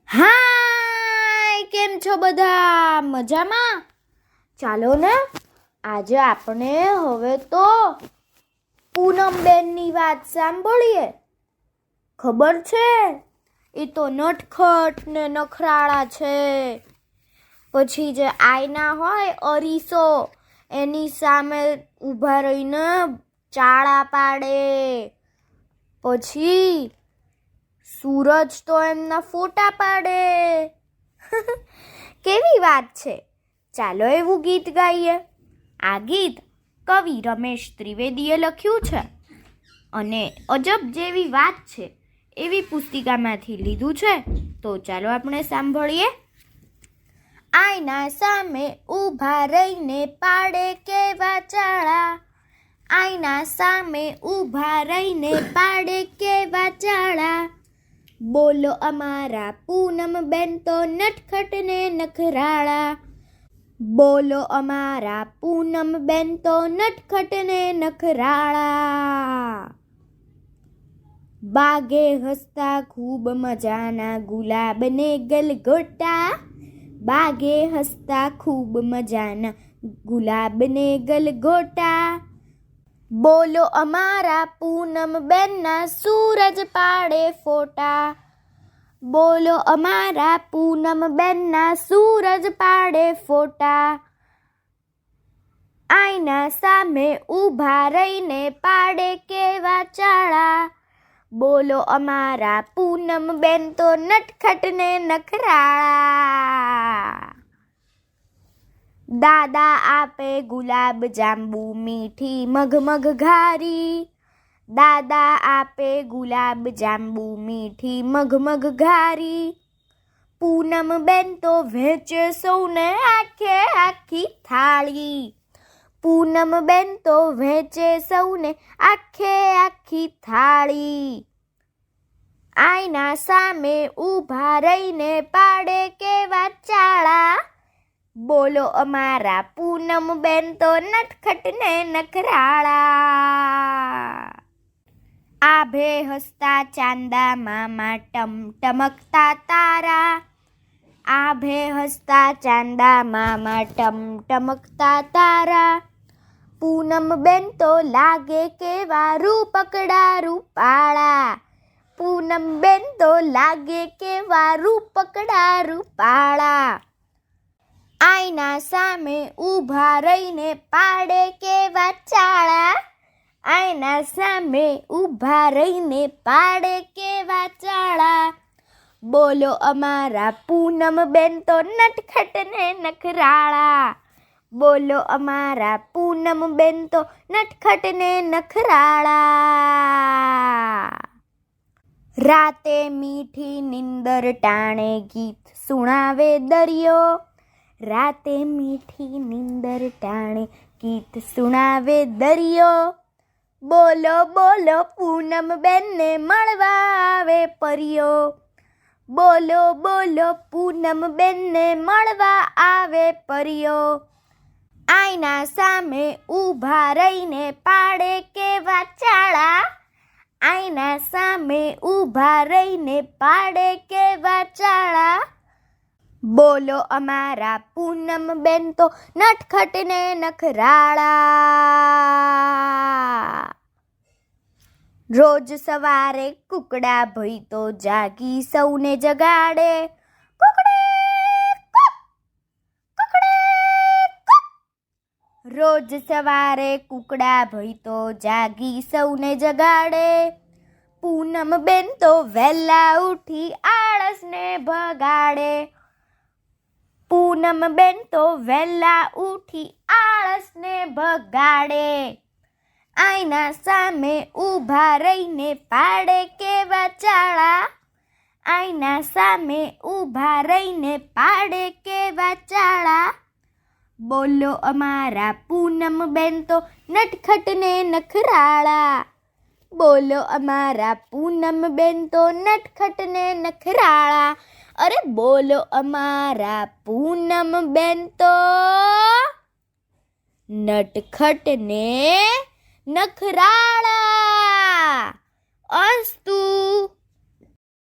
હાય, કેમ છો બધા? મજામાં? ચાલો ને આજે આપણે હવે તો પૂનમબેનની વાત સાંભળીએ. ખબર છે, એ તો નટખટ ને નખરાળા છે. પછી જે આયના હોય અરીસો, એની સામે ઊભા રહીને ચાળા પાડે. પછી સૂરજ તો એમના ફોટા પાડે. કેવી વાત છે. ચાલો એવું ગીત ગાઈએ. આ ગીત કવિ રમેશ ત્રિવેદીએ લખ્યું છે અને અજબ જેવી વાત છે એવી પુસ્તિકામાંથી લીધું છે. તો ચાલો આપણે સાંભળીએ. આયના સામે ઊભા રહીને પાડે કેવા ચાળા. આયના સામે ઊભા રહીને પાડે કેવા ચાળા. બોલો અમારા પૂનમબેન તો નટખટ ને નખરાળા. બોલો અમારા પૂનમબેન તો નટખટ ને નખરાળા. બાગે હસતા ખૂબ મજાના ગુલાબ ને ગલગોટા. બાગે હસતા ખૂબ મજાના ગુલાબ ને ગલગોટા. બોલો અમારા પૂનમબેનના સૂરજ પાડે ફોટા. બોલો અમારા પૂનમબેનના સૂરજ પાડે ફોટા. આયના સામે ઊભા રહીને પાડે કેવા ચાળા. બોલો અમારા પૂનમબેન તો નટખટ ને નખરાળા. દાદા આપે ગુલાબ જાંબુ મીઠી મગમગ ઘારી. દાદા આપે ગુલાબ જાંબુ મીઠી મગમગ ઘારી. પૂનમબેન તો વેચે સૌને આખે આખી થાળી. પૂનમબેન તો વેચે સૌને આખે આખી થાળી. આયના સામે ઊભા રહીને પાડે કેવા ચાળા. બોલો અમારા પૂનમબેન તો નટખટ ને નખરાળા. આભે હસતા ચાંદા મામા ટમટમકતા તારા. આભે હસતા ચાંદા મામા ટમટમકતા તારા. પૂનમબેન તો લાગે કેવા રૂપકડા રૂપાળા. પૂનમબેન તો લાગે કેવા રૂપકડા રૂપાળા. આયના સામે ઊભા રહીને પાડે કેવા ચાળા. આયના સામે ઊભા રહીને પાડે કેવા ચાળા. બોલો અમારા પૂનમબેન તો નટખટ ને નખરાળા. બોલો અમારા પૂનમબેન તો નટખટ ને નખરાળા. રાતે મીઠી નિંદર ટાણે ગીત સુણાવે દરિયો. રાતે મીઠી નિંદર ટાણે ગીત સુણાવે દરિયો. બોલો બોલો પૂનમબેનને મળવા આવે પરિયો. બોલો બોલો પૂનમબેનને મળવા આવે પરિયો. આયના સામે ઊભા રહીને પાડે કેવા ચાળા. આયના સામે ઊભા રહીને પાડે કેવા ચાળા. બોલો અમારા પૂનમબેન તો નટખટ ને નખરાળા. રોજ સવારે કુકડા ભઈ તો જાગી સૌને જગાડે. કુકડે કુક, કુકડે કુક. રોજ સવારે કુકડા ભઈ તો જાગી સૌને જગાડે. પૂનમબેન તો વહેલા ઉઠી આળસને ભગાડે. પૂનમબેન તો વહેલા ઉઠી આળસને ભગાડે. આયના સામે ઊભા રહીને પાડે કેવા ચાળા. આયના સામે ઊભા રહીને પાડે કેવા ચાળા. બોલો અમારા પૂનમબેન તો નટખટ ને નખરાળા. બોલો અમારા પૂનમબેન તો નટખટ ને નખરાળા. અરે બોલો અમારા પૂનમબેન તો નટખટ ને નખરાળા. અસ્તુ.